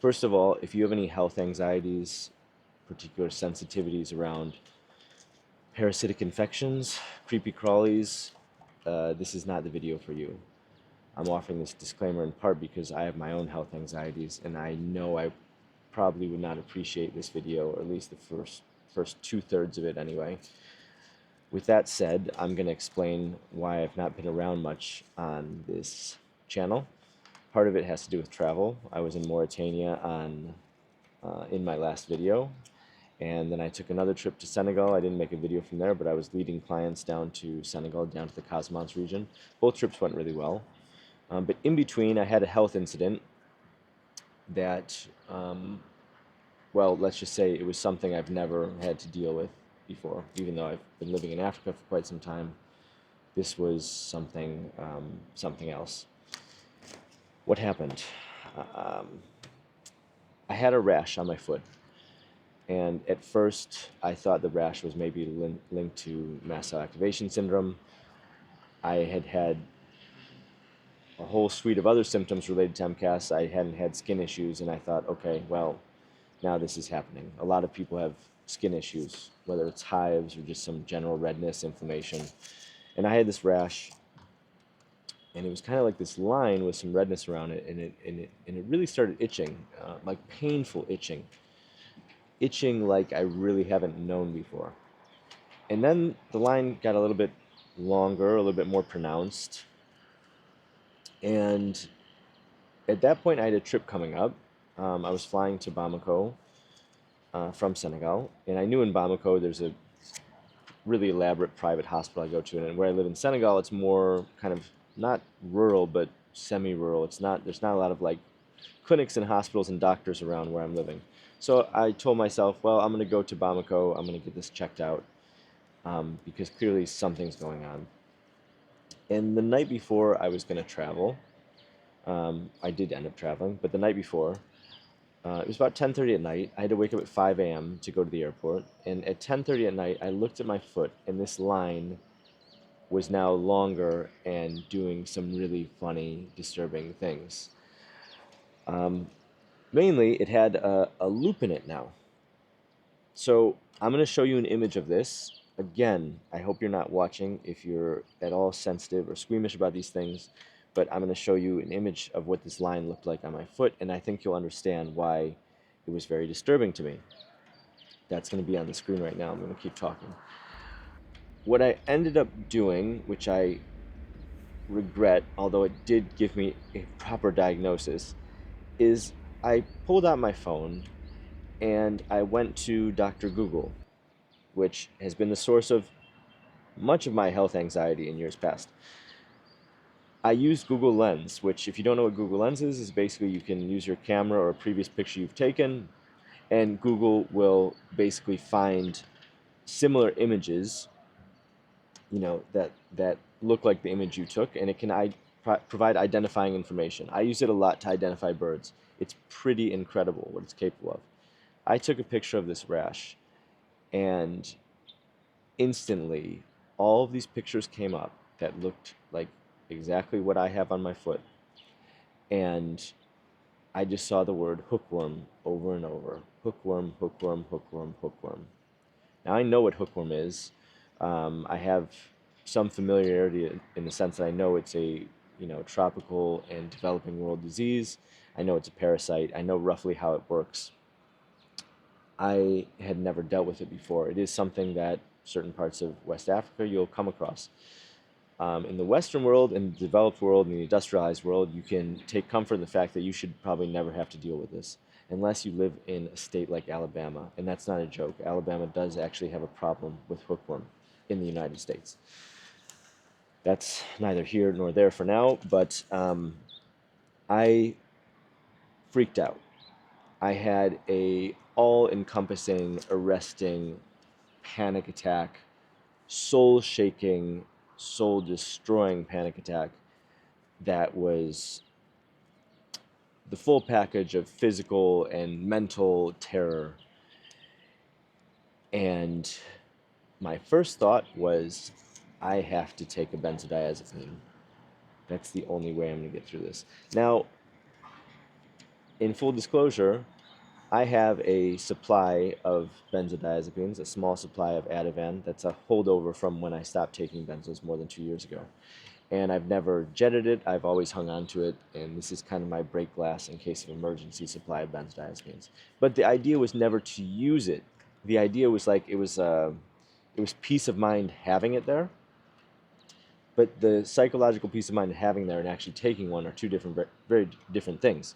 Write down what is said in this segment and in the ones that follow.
First of all, if you have any health anxieties, particular sensitivities around parasitic infections, creepy crawlies, this is not the video for you. I'm offering this disclaimer in part because I have my own health anxieties, and I know I probably would not appreciate this video, or at least the first two-thirds of it anyway. With that said, I'm going to explain why I've not been around much on this channel. Part of it has to do with travel. I was in Mauritania in my last video, and then I took another trip to Senegal. I didn't make a video from there, but I was leading clients down to Senegal, down to the Casamance region. Both trips went really well. But in between, I had a health incident that, well, let's just say it was something I've never had to deal with before. Even though I've been living in Africa for quite some time, this was something else. What happened? I had a rash on my foot, and at first I thought the rash was maybe linked to mast cell activation syndrome. I had had a whole suite of other symptoms related to MCAS. I hadn't had skin issues, and I thought, okay, well, now this is happening. A lot of people have skin issues, whether it's hives or just some general redness, inflammation. And I had this rash, and it was kind of like this line with some redness around it, and it really started itching, like painful itching like I really haven't known before. And then the line got a little bit longer, a little bit more pronounced, and at that point I had a trip coming up. I was flying to Bamako from Senegal, and I knew in Bamako there's a really elaborate private hospital I go to, and where I live in Senegal, it's more kind of not rural but semi-rural. There's not a lot of like clinics and hospitals and doctors around where I'm living. So I told myself, well, I'm going to go to Bamako. I'm going to get this checked out because clearly something's going on. And the night before I was going to travel, I did end up traveling, but the night before, it was about 10:30 at night. I had to wake up at 5 a.m. to go to the airport. And at 10:30 at night, I looked at my foot, and this line was now longer and doing some really funny, disturbing things. Mainly, it had a loop in it now. So I'm going to show you an image of this. Again, I hope you're not watching if you're at all sensitive or squeamish about these things, but I'm going to show you an image of what this line looked like on my foot, and I think you'll understand why it was very disturbing to me. That's going to be on the screen right now. I'm going to keep talking. What I ended up doing, which I regret, although it did give me a proper diagnosis, is I pulled out my phone and I went to Dr. Google, which has been the source of much of my health anxiety in years past. I used Google Lens, which, if you don't know what Google Lens is basically you can use your camera or a previous picture you've taken, and Google will basically find similar images, that look like the image you took, and it can provide identifying information. I use it a lot to identify birds. It's pretty incredible what it's capable of. I took a picture of this rash, and instantly all of these pictures came up that looked like exactly what I have on my foot, and I just saw the word hookworm over and over. Hookworm, hookworm, hookworm, hookworm. Now I know what hookworm is. I have some familiarity in the sense that I know it's a tropical and developing world disease. I know it's a parasite. I know roughly how it works. I had never dealt with it before. It is something that certain parts of West Africa you'll come across. In the Western world, in the developed world, in the industrialized world, you can take comfort in the fact that you should probably never have to deal with this unless you live in a state like Alabama. And that's not a joke. Alabama does actually have a problem with hookworm in the United States. That's neither here nor there for now, but I freaked out. I had a all-encompassing, arresting panic attack, soul-shaking, soul-destroying panic attack that was the full package of physical and mental terror. And my first thought was, I have to take a benzodiazepine. That's the only way I'm going to get through this. Now, in full disclosure, I have a supply of benzodiazepines, a small supply of Ativan that's a holdover from when I stopped taking benzos more than 2 years ago. And I've never jetted it, I've always hung on to it, and this is kind of my break glass in case of emergency supply of benzodiazepines. But the idea was never to use it. The idea was like it was peace of mind having it there, but the psychological peace of mind having there and actually taking one are two different, very different things.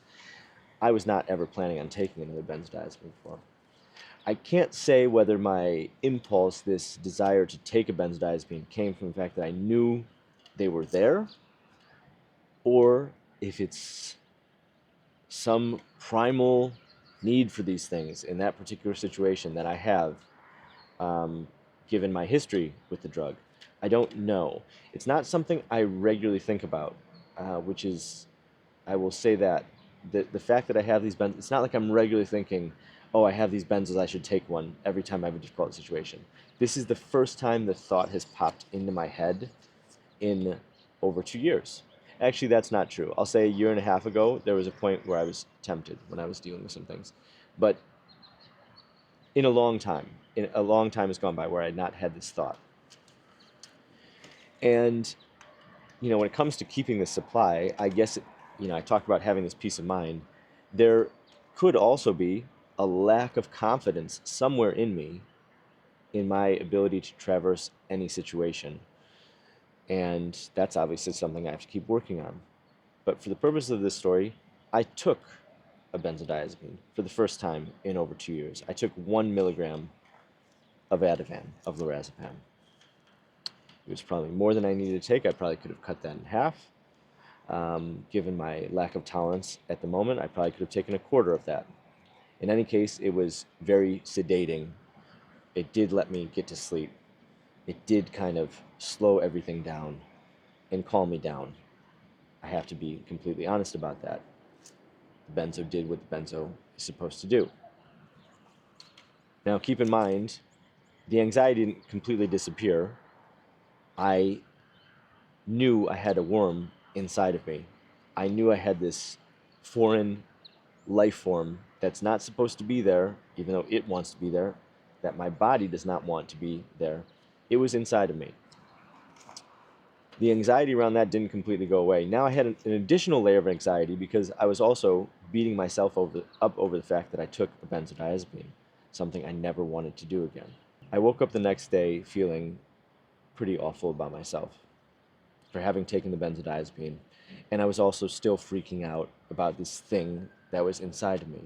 I was not ever planning on taking another benzodiazepine before. I can't say whether my impulse, this desire to take a benzodiazepine, came from the fact that I knew they were there, or if it's some primal need for these things in that particular situation that I have, given my history with the drug. I don't know. It's not something I regularly think about, which is, I will say that the fact that I have these benzos, it's not like I'm regularly thinking, oh, I have these benzos, I should take one every time I have a difficult situation. This is the first time the thought has popped into my head in over 2 years. Actually, that's not true. I'll say a year and a half ago, there was a point where I was tempted when I was dealing with some things. But in a long time has gone by where I had not had this thought. And, when it comes to keeping the supply, I guess, I talked about having this peace of mind. There could also be a lack of confidence somewhere in me in my ability to traverse any situation. And that's obviously something I have to keep working on. But for the purpose of this story, I took a benzodiazepine for the first time in over 2 years. I took 1 milligram of Ativan, of lorazepam. It was probably more than I needed to take. I probably could have cut that in half. Given my lack of tolerance at the moment, I probably could have taken a quarter of that. In any case, it was very sedating. It did let me get to sleep. It did kind of slow everything down and calm me down. I have to be completely honest about that. The benzo did what the benzo is supposed to do. Now, keep in mind, the anxiety didn't completely disappear. I knew I had a worm inside of me. I knew I had this foreign life form that's not supposed to be there, even though it wants to be there, that my body does not want to be there. It was inside of me. The anxiety around that didn't completely go away. Now I had an additional layer of anxiety because I was also beating myself up over the fact that I took a benzodiazepine, something I never wanted to do again. I woke up the next day feeling pretty awful about myself for having taken the benzodiazepine, and I was also still freaking out about this thing that was inside of me.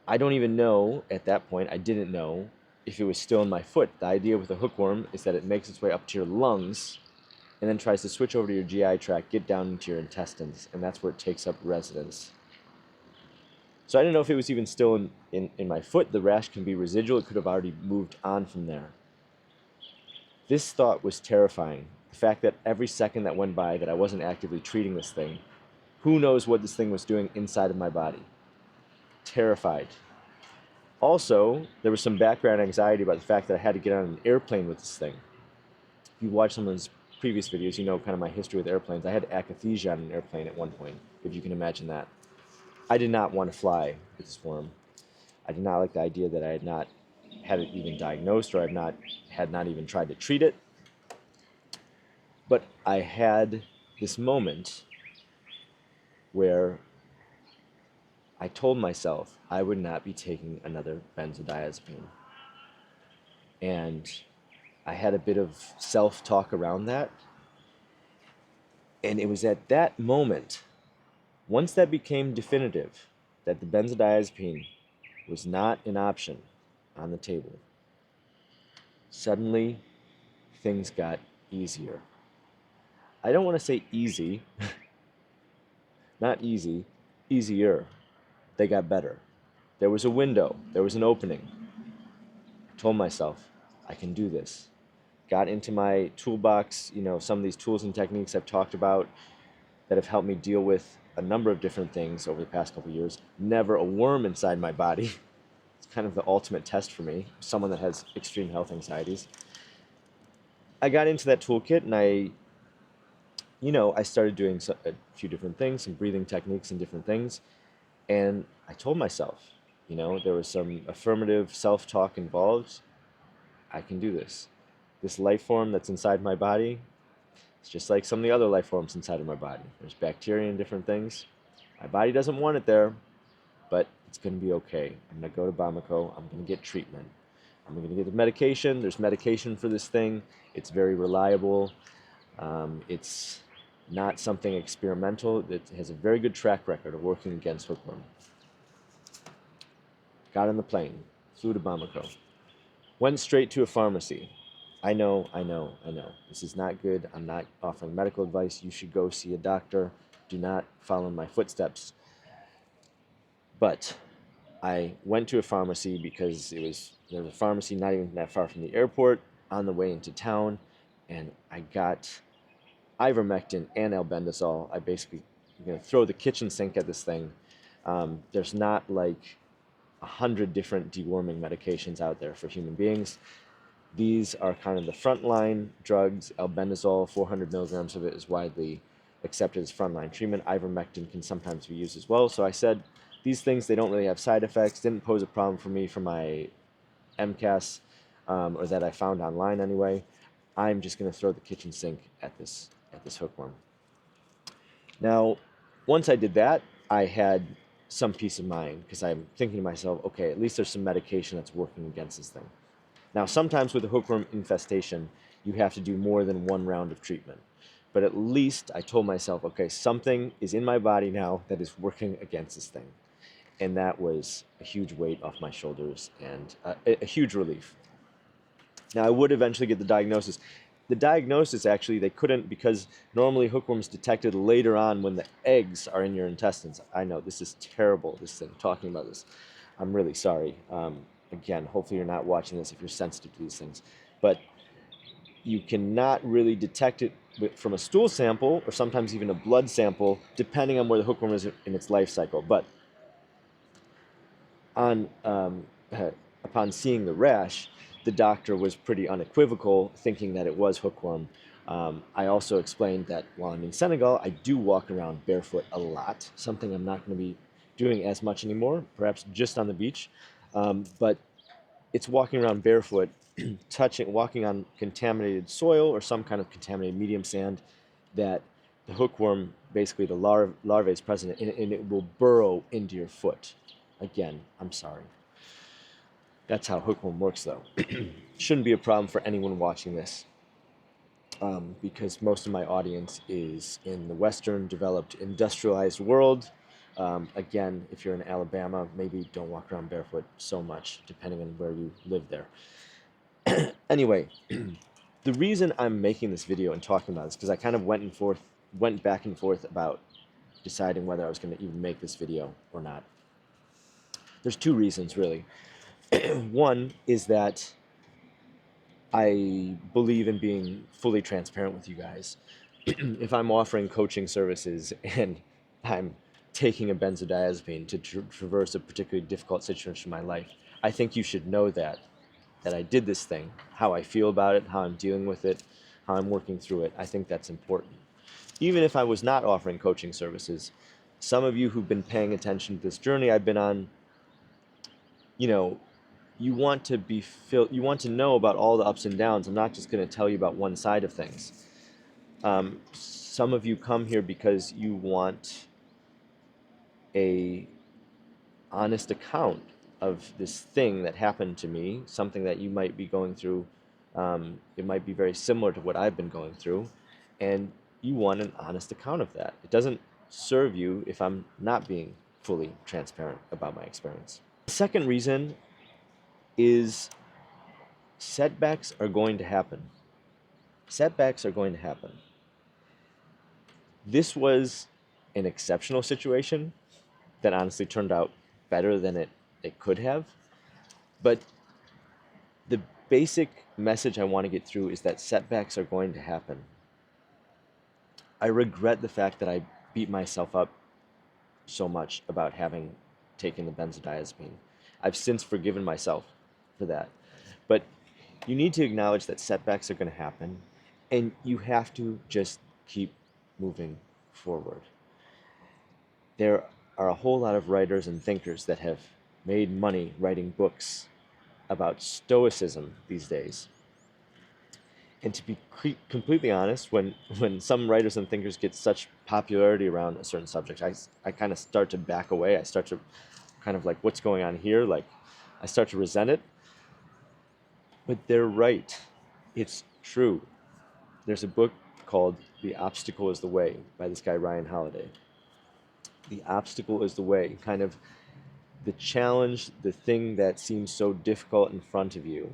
I don't even know, at that point, I didn't know if it was still in my foot. The idea with a hookworm is that it makes its way up to your lungs and then tries to switch over to your GI tract, get down into your intestines, and that's where it takes up residence. So I didn't know if it was even still in my foot. The rash can be residual. It could have already moved on from there. This thought was terrifying. The fact that every second that went by that I wasn't actively treating this thing, who knows what this thing was doing inside of my body. Terrified. Also, there was some background anxiety about the fact that I had to get on an airplane with this thing. If you watch some of those previous videos, you know kind of my history with airplanes. I had akathisia on an airplane at one point, if you can imagine that. I did not want to fly with this worm. I did not like the idea that I had not had it even diagnosed, or had not even tried to treat it. But I had this moment where I told myself I would not be taking another benzodiazepine. And I had a bit of self-talk around that. And it was at that moment, once that became definitive, that the benzodiazepine was not an option on the table, suddenly things got easier. I don't want to say easy, not easy, easier. They got better. There was a window, there was an opening. I told myself, I can do this. Got into my toolbox, some of these tools and techniques I've talked about that have helped me deal with a number of different things over the past couple of years. Never a worm inside my body. It's kind of the ultimate test for me, someone that has extreme health anxieties. I got into that toolkit and I I started doing a few different things, some breathing techniques and different things. And I told myself, there was some affirmative self-talk involved. I can do this. This life form that's inside my body, it's just like some of the other life forms inside of my body. There's bacteria and different things. My body doesn't want it there, but it's going to be okay. I'm going to go to Bamako. I'm going to get treatment. I'm going to get the medication. There's medication for this thing. It's very reliable. It's not something experimental. It has a very good track record of working against hookworm. Got on the plane, flew to Bamako, went straight to a pharmacy. I know. This is not good. I'm not offering medical advice. You should go see a doctor. Do not follow in my footsteps. But I went to a pharmacy because there was a pharmacy not even that far from the airport on the way into town, and I got ivermectin and albendazole. I'm going to throw the kitchen sink at this thing. There's not like 100 different deworming medications out there for human beings. These are kind of the frontline drugs. Albendazole, 400 milligrams of it, is widely accepted as frontline treatment. Ivermectin can sometimes be used as well. So I said, these things, they don't really have side effects, didn't pose a problem for me for my MCAS, or that I found online anyway. I'm just going to throw the kitchen sink at this hookworm. Now, once I did that, I had some peace of mind because I'm thinking to myself, okay, at least there's some medication that's working against this thing. Now, sometimes with a hookworm infestation, you have to do more than one round of treatment. But at least I told myself, okay, something is in my body now that is working against this thing. And that was a huge weight off my shoulders and a huge relief. Now, I would eventually get the diagnosis. The diagnosis, actually, they couldn't, because normally hookworm's detected later on when the eggs are in your intestines. I know, this is terrible, this thing, talking about this. I'm really sorry. Again, hopefully you're not watching this if you're sensitive to these things. But you cannot really detect it from a stool sample or sometimes even a blood sample, depending on where the hookworm is in its life cycle. But upon seeing the rash, the doctor was pretty unequivocal, thinking that it was hookworm. I also explained that while I'm in Senegal, I do walk around barefoot a lot, something I'm not going to be doing as much anymore, perhaps just on the beach. But it's walking around barefoot, walking on contaminated soil or some kind of contaminated medium sand that the hookworm, basically the larvae is present, and it will burrow into your foot. Again, I'm sorry. That's how hookworm works, though. Shouldn't be a problem for anyone watching this, because most of my audience is in the Western, developed, industrialized world. Again, if you're in Alabama, maybe don't walk around barefoot so much, depending on where you live there. Anyway, the reason I'm making this video and talking about this, because I kind of went back and forth about deciding whether I was going to even make this video or not. There's two reasons, really. One is that I believe in being fully transparent with you guys. If I'm offering coaching services and I'm taking a benzodiazepine to traverse a particularly difficult situation in my life, I think you should know that I did this thing, how I feel about it, how I'm dealing with it, how I'm working through it. I think that's important. Even if I was not offering coaching services, some of you who've been paying attention to this journey I've been on, you want to know about all the ups and downs. I'm not just going to tell you about one side of things. Some of you come here because you want a honest account of this thing that happened to me, something that you might be going through. It might be very similar to what I've been going through, and you want an honest account of that. It doesn't serve you if I'm not being fully transparent about my experience. The second reason is setbacks are going to happen. Setbacks are going to happen. This was an exceptional situation that honestly turned out better than it could have. But the basic message I want to get through is that setbacks are going to happen. I regret the fact that I beat myself up so much about having taken the benzodiazepine. I've since forgiven myself for that. But you need to acknowledge that setbacks are going to happen, and you have to just keep moving forward. There are a whole lot of writers and thinkers that have made money writing books about stoicism these days. And to be completely honest, when some writers and thinkers get such popularity around a certain subject, I kind of start to back away. I start to kind of like, what's going on here? Like, I start to resent it. But they're right. It's true. There's a book called The Obstacle is the Way by this guy, Ryan Holiday. The obstacle is the way, kind of the challenge, the thing that seems so difficult in front of you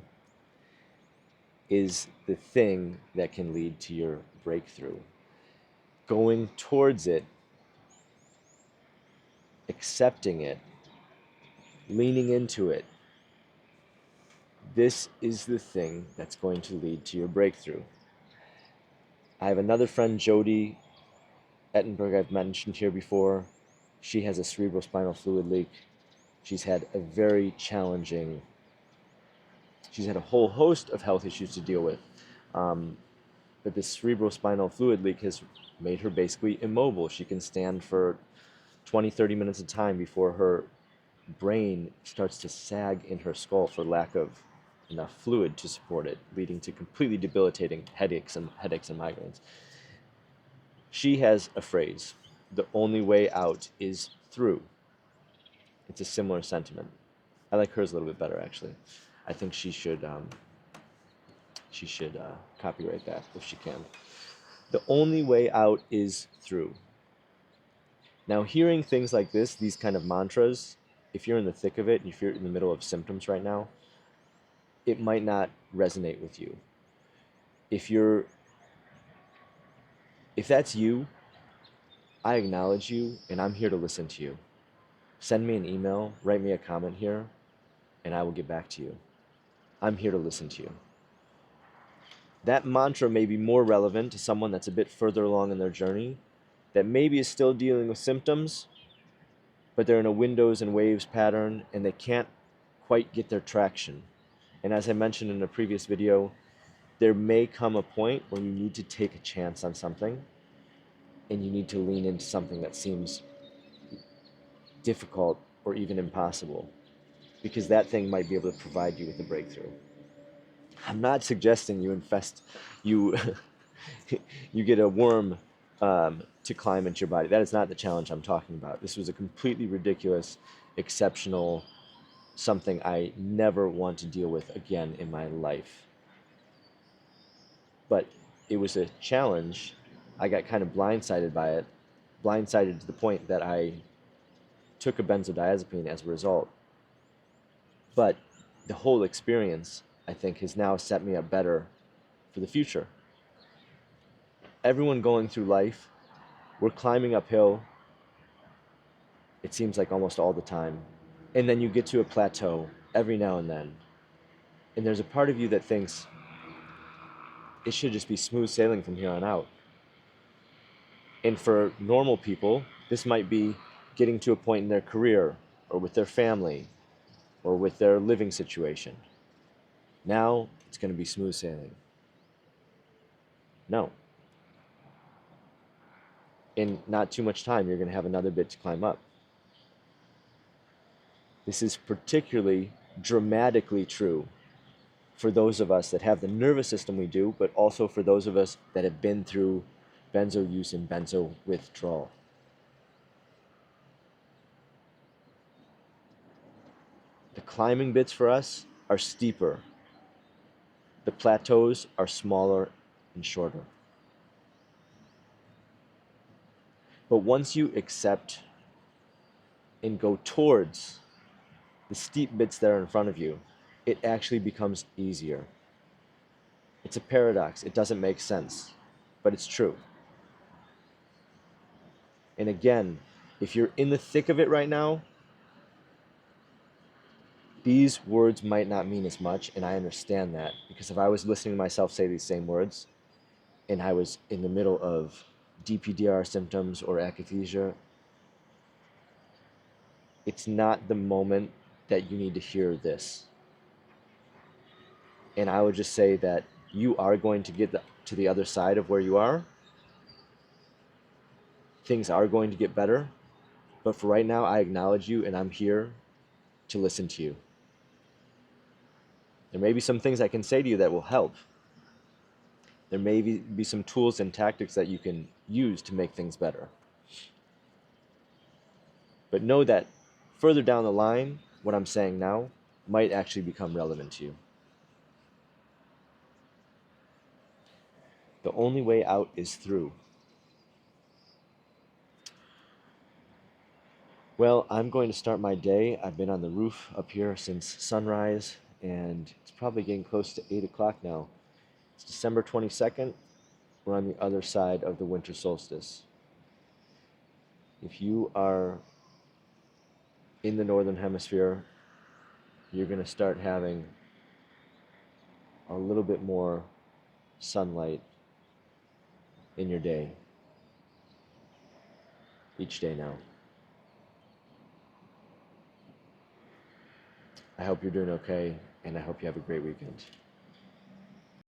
is the thing that can lead to your breakthrough. Going towards it, accepting it, leaning into it, this is the thing that's going to lead to your breakthrough. I have another friend, Jody Ettenberg, I've mentioned here before. She has a cerebrospinal fluid leak. She's had a very challenging, she's had a whole host of health issues to deal with. But this cerebrospinal fluid leak has made her basically immobile. She can stand for 20, 30 minutes at a time before her brain starts to sag in her skull for lack of enough fluid to support it, leading to completely debilitating headaches and migraines. She has a phrase, the only way out is through. It's a similar sentiment. I like hers a little bit better, actually. I think she should copyright that if she can. The only way out is through. Now, hearing things like this, these kind of mantras, if you're in the thick of it, if you're in the middle of symptoms right now, it might not resonate with you. If that's you, I acknowledge you, and I'm here to listen to you. Send me an email, write me a comment here, and I will get back to you. I'm here to listen to you. That mantra may be more relevant to someone that's a bit further along in their journey, that maybe is still dealing with symptoms, but they're in a windows and waves pattern, and they can't quite get their traction. And as I mentioned in a previous video, there may come a point where you need to take a chance on something, and you need to lean into something that seems difficult or even impossible, because that thing might be able to provide you with a breakthrough. I'm not suggesting you you get a worm to climb into your body. That is not the challenge I'm talking about. This was a completely ridiculous, exceptional, something I never want to deal with again in my life. But it was a challenge. I got kind of blindsided by it, blindsided to the point that I took a benzodiazepine as a result. But the whole experience, I think, has now set me up better for the future. Everyone going through life, we're climbing uphill, it seems like almost all the time. And then you get to a plateau every now and then. And there's a part of you that thinks it should just be smooth sailing from here on out. And for normal people, this might be getting to a point in their career or with their family or with their living situation. Now it's going to be smooth sailing. No. In not too much time, you're going to have another bit to climb up. This is particularly dramatically true for those of us that have the nervous system we do, but also for those of us that have been through benzo use and benzo withdrawal. The climbing bits for us are steeper. The plateaus are smaller and shorter. But once you accept and go towards the steep bits that are in front of you, it actually becomes easier. It's a paradox. It doesn't make sense, but it's true. And again, if you're in the thick of it right now, these words might not mean as much, and I understand that, because if I was listening to myself say these same words, and I was in the middle of DPDR symptoms or akathisia, it's not the moment that you need to hear this. And I would just say that you are going to get to the other side of where you are, things are going to get better, but for right now, I acknowledge you and I'm here to listen to you. There may be some things I can say to you that will help. There may be some tools and tactics that you can use to make things better. But know that further down the line, what I'm saying now might actually become relevant to you. The only way out is through. Well, I'm going to start my day. I've been on the roof up here since sunrise, and it's probably getting close to 8 o'clock now. It's December 22nd. We're on the other side of the winter solstice. If you are in the northern hemisphere, you're going to start having a little bit more sunlight in your day each day now. I hope you're doing okay, and I hope you have a great weekend.